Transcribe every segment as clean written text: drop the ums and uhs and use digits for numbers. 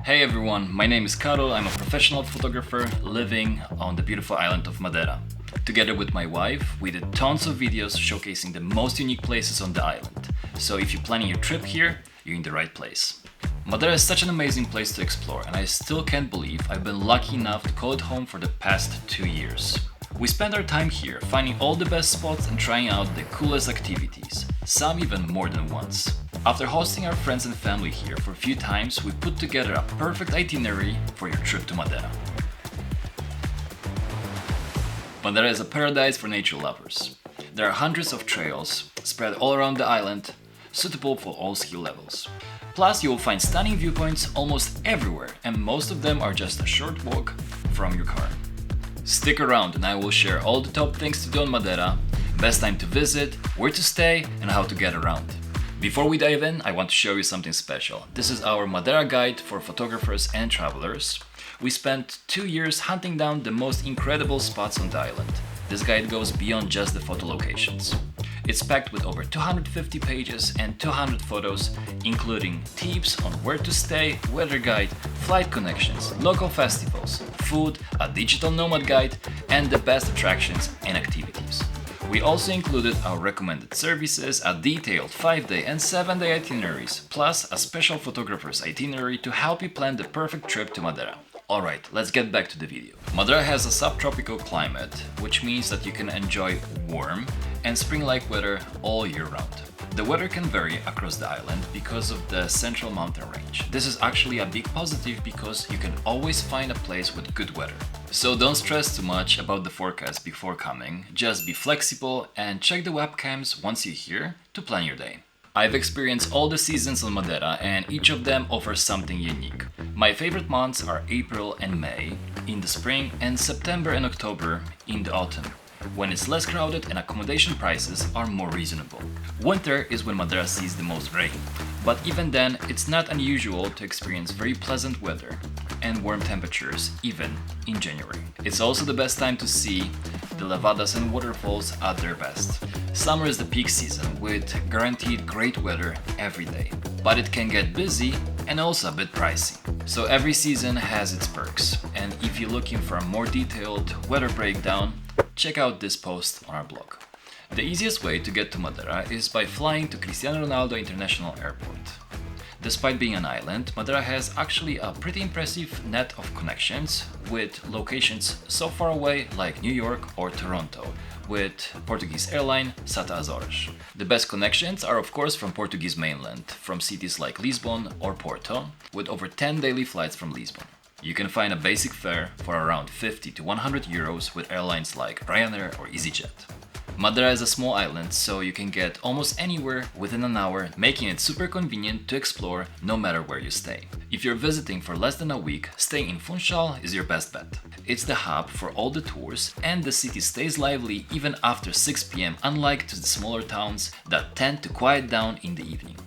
Hey everyone, my name is Caro. I'm a professional photographer living on the beautiful island of Madeira. Together with my wife, we did tons of videos showcasing the most unique places on the island. So if you're planning your trip here, you're in the right place. Madeira is such an amazing place to explore, and I still can't believe I've been lucky enough to call it home for the past 2 years. We spend our time here finding all the best spots and trying out the coolest activities, some even more than once. After hosting our friends and family here for a few times, we put together a perfect itinerary for your trip to Madeira. Madeira is a paradise for nature lovers. There are hundreds of trails spread all around the island, suitable for all skill levels. Plus, you will find stunning viewpoints almost everywhere, and most of them are just a short walk from your car. Stick around and I will share all the top things to do on Madeira, best time to visit, where to stay, and how to get around. Before we dive in, I want to show you something special. This is our Madeira guide for photographers and travelers. We spent 2 years hunting down the most incredible spots on the island. This guide goes beyond just the photo locations. It's packed with over 250 pages and 200 photos, including tips on where to stay, weather guide, flight connections, local festivals, food, a digital nomad guide, and the best attractions and activities. We also included our recommended services, a detailed 5-day and 7-day itineraries, plus a special photographer's itinerary to help you plan the perfect trip to Madeira. Alright, let's get back to the video. Madeira has a subtropical climate, which means that you can enjoy warm and spring-like weather all year round. The weather can vary across the island because of the central mountain range. This is actually a big positive because you can always find a place with good weather. So don't stress too much about the forecast before coming, just be flexible and check the webcams once you're here to plan your day. I've experienced all the seasons on Madeira and each of them offers something unique. My favorite months are April and May in the spring and September and October in the autumn, when it's less crowded and accommodation prices are more reasonable. Winter is when Madeira sees the most rain, but even then it's not unusual to experience very pleasant weather and warm temperatures even in January. It's also the best time to see the levadas and waterfalls at their best. Summer is the peak season with guaranteed great weather every day, but it can get busy and also a bit pricey. So every season has its perks, and if you're looking for a more detailed weather breakdown, check out this post on our blog. The easiest way to get to Madeira is by flying to Cristiano Ronaldo International Airport. Despite being an island, Madeira has actually a pretty impressive net of connections with locations so far away like New York or Toronto, with Portuguese airline SATA Azores. The best connections are of course from Portuguese mainland, from cities like Lisbon or Porto, with over 10 daily flights from Lisbon. You can find a basic fare for around 50 to 100 euros with airlines like Ryanair or EasyJet. Madeira is a small island, so you can get almost anywhere within an hour, making it super convenient to explore no matter where you stay. If you're visiting for less than a week, staying in Funchal is your best bet. It's the hub for all the tours and the city stays lively even after 6 p.m, unlike to the smaller towns that tend to quiet down in the evening.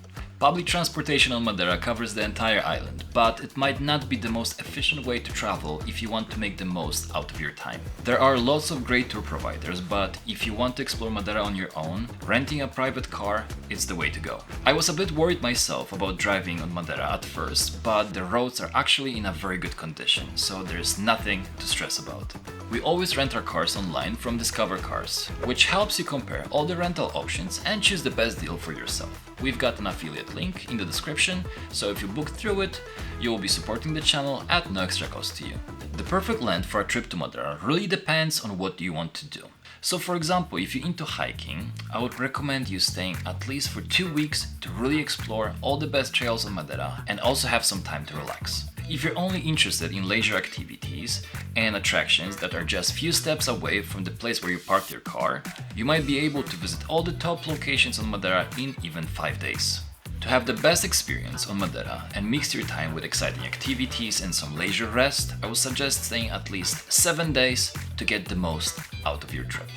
Public transportation on Madeira covers the entire island, but it might not be the most efficient way to travel if you want to make the most out of your time. There are lots of great tour providers, but if you want to explore Madeira on your own, renting a private car is the way to go. I was a bit worried myself about driving on Madeira at first, but the roads are actually in a very good condition, so there's nothing to stress about. We always rent our cars online from Discover Cars, which helps you compare all the rental options and choose the best deal for yourself. We've got an affiliate link in the description, so if you book through it, you will be supporting the channel at no extra cost to you. The perfect length for a trip to Madeira really depends on what you want to do. So for example, if you're into hiking, I would recommend you staying at least for 2 weeks to really explore all the best trails on Madeira and also have some time to relax. If you're only interested in leisure activities and attractions that are just few steps away from the place where you parked your car, you might be able to visit all the top locations on Madeira in even 5 days. To have the best experience on Madeira and mix your time with exciting activities and some leisure rest, I would suggest staying at least 7 days to get the most out of your trip.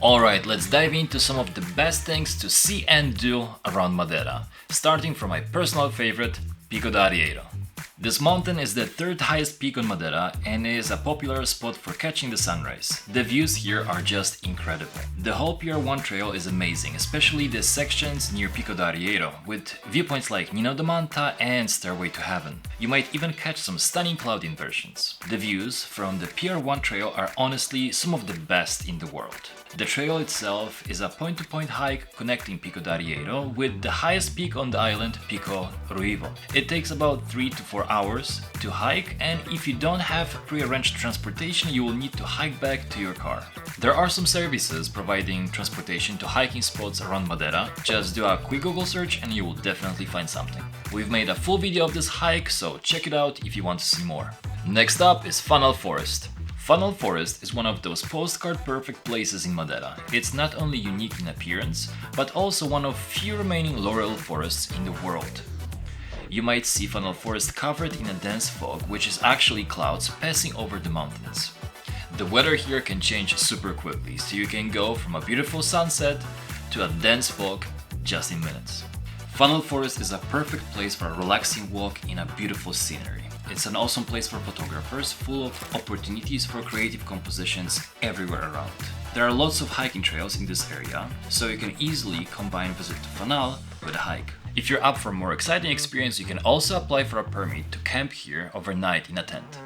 Alright, let's dive into some of the best things to see and do around Madeira, starting from my personal favorite, Pico da Arieiro. This mountain is the third highest peak on Madeira and is a popular spot for catching the sunrise. The views here are just incredible. The whole PR1 trail is amazing, especially the sections near Pico da Arieiro, with viewpoints like Nino da Manta and Stairway to Heaven. You might even catch some stunning cloud inversions. The views from the PR1 trail are honestly some of the best in the world. The trail itself is a point-to-point hike connecting Pico d'Arieiro with the highest peak on the island, Pico Ruivo. It takes about 3 to 4 hours to hike, and if you don't have pre-arranged transportation, you will need to hike back to your car. There are some services providing transportation to hiking spots around Madeira. Just do a quick Google search and you will definitely find something. We've made a full video of this hike, so check it out if you want to see more. Next up is Funnel Forest. Funnel Forest is one of those postcard perfect places in Madeira. It's not only unique in appearance, but also one of few remaining laurel forests in the world. You might see Funnel Forest covered in a dense fog, which is actually clouds passing over the mountains. The weather here can change super quickly, so you can go from a beautiful sunset to a dense fog just in minutes. Funnel Forest is a perfect place for a relaxing walk in a beautiful scenery. It's an awesome place for photographers, full of opportunities for creative compositions everywhere around. There are lots of hiking trails in this area, so you can easily combine visit to Funnel with a hike. If you're up for a more exciting experience, you can also apply for a permit to camp here overnight in a tent.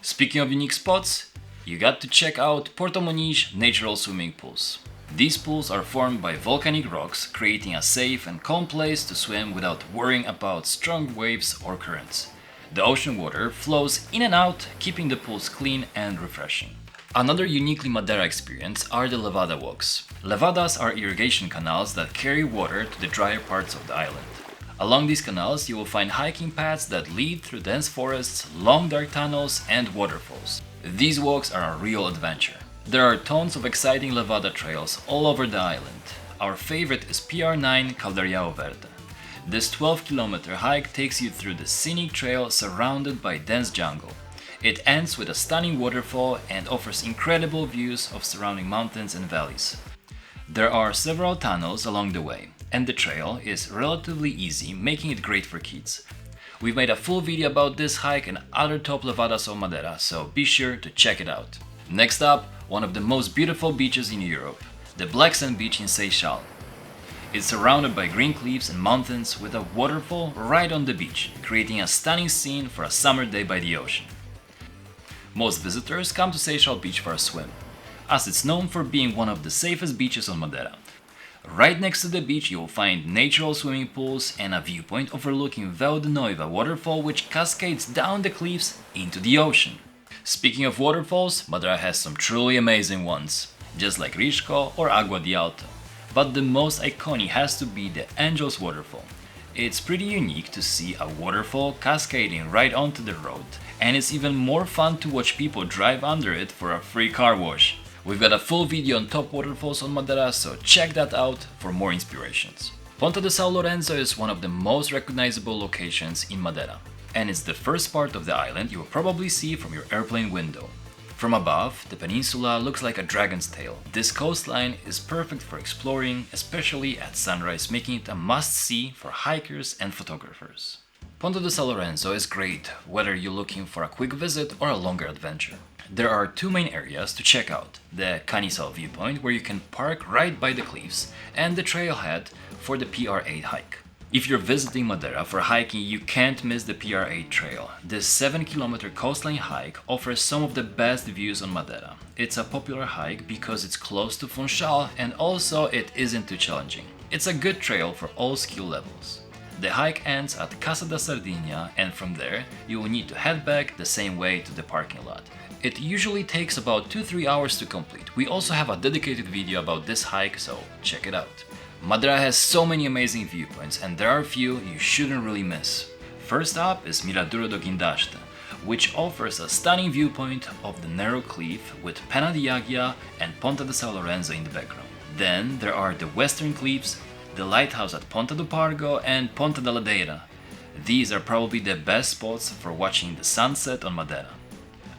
Speaking of unique spots, you got to check out Porto Muniz natural swimming pools. These pools are formed by volcanic rocks, creating a safe and calm place to swim without worrying about strong waves or currents. The ocean water flows in and out, keeping the pools clean and refreshing. Another uniquely Madeira experience are the levada walks. Levadas are irrigation canals that carry water to the drier parts of the island. Along these canals, you will find hiking paths that lead through dense forests, long dark tunnels, and waterfalls. These walks are a real adventure. There are tons of exciting levada trails all over the island. Our favorite is PR9 Caldeirão Verde. This 12-kilometer hike takes you through the scenic trail surrounded by dense jungle. It ends with a stunning waterfall and offers incredible views of surrounding mountains and valleys. There are several tunnels along the way, and the trail is relatively easy, making it great for kids. We've made a full video about this hike and other top levadas of Madeira, so be sure to check it out. Next up, one of the most beautiful beaches in Europe, the Black Sand Beach in Seychelles. It's surrounded by green cliffs and mountains with a waterfall right on the beach, creating a stunning scene for a summer day by the ocean. Most visitors come to Seychelles Beach for a swim, as it's known for being one of the safest beaches on Madeira. Right next to the beach you will find natural swimming pools and a viewpoint overlooking Véu de Noiva waterfall, which cascades down the cliffs into the ocean. Speaking of waterfalls, Madeira has some truly amazing ones, just like Risco or Água de Alto. But the most iconic has to be the Angels waterfall. It's pretty unique to see a waterfall cascading right onto the road, and it's even more fun to watch people drive under it for a free car wash. We've got a full video on top waterfalls on Madeira, so check that out for more inspirations. Ponta de São Lourenço is one of the most recognizable locations in Madeira, and it's the first part of the island you will probably see from your airplane window. From above, the peninsula looks like a dragon's tail. This coastline is perfect for exploring, especially at sunrise, making it a must-see for hikers and photographers. Ponta de São Lourenço is great whether you're looking for a quick visit or a longer adventure. There are two main areas to check out: the Canisal viewpoint, where you can park right by the cliffs, and the trailhead for the PR8 hike. If you're visiting Madeira for hiking, you can't miss the PR8 trail. This 7-kilometer coastline hike offers some of the best views on Madeira. It's a popular hike because it's close to Funchal, and also it isn't too challenging. It's a good trail for all skill levels. The hike ends at Casa da Sardinha, and from there you will need to head back the same way to the parking lot. It usually takes about 2-3 hours to complete. We also have a dedicated video about this hike, so check it out. Madeira has so many amazing viewpoints, and there are a few you shouldn't really miss. First up is Miradouro do Guindaste, which offers a stunning viewpoint of the narrow cliff with Pena de Águia and Ponta de São Lourenço in the background. Then there are the western cliffs, the lighthouse at Ponta do Pargo and Ponta da Ladeira. These are probably the best spots for watching the sunset on Madeira.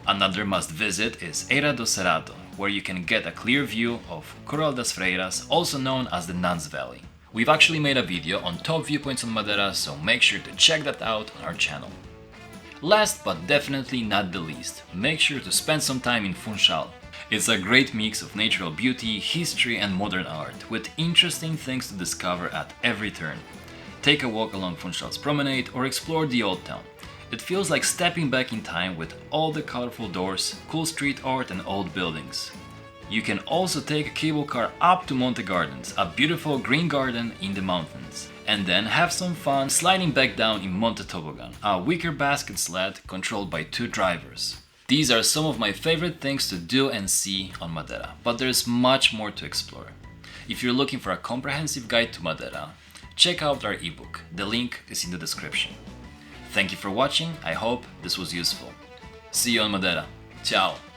Another must visit is Eira do Cerrado, where you can get a clear view of Curral das Freiras, also known as the Nuns Valley. We've actually made a video on top viewpoints on Madeira, so make sure to check that out on our channel. Last but definitely not the least, make sure to spend some time in Funchal. It's a great mix of natural beauty, history and modern art, with interesting things to discover at every turn. Take a walk along Funchal's promenade or explore the old town. It feels like stepping back in time with all the colorful doors, cool street art and old buildings. You can also take a cable car up to Monte Gardens, a beautiful green garden in the mountains, and then have some fun sliding back down in Monte Toboggan, a wicker basket sled controlled by 2 drivers. These are some of my favorite things to do and see on Madeira, but there's much more to explore. If you're looking for a comprehensive guide to Madeira, check out our ebook. The link is in the description. Thank you for watching, I hope this was useful. See you on Madeira. Ciao!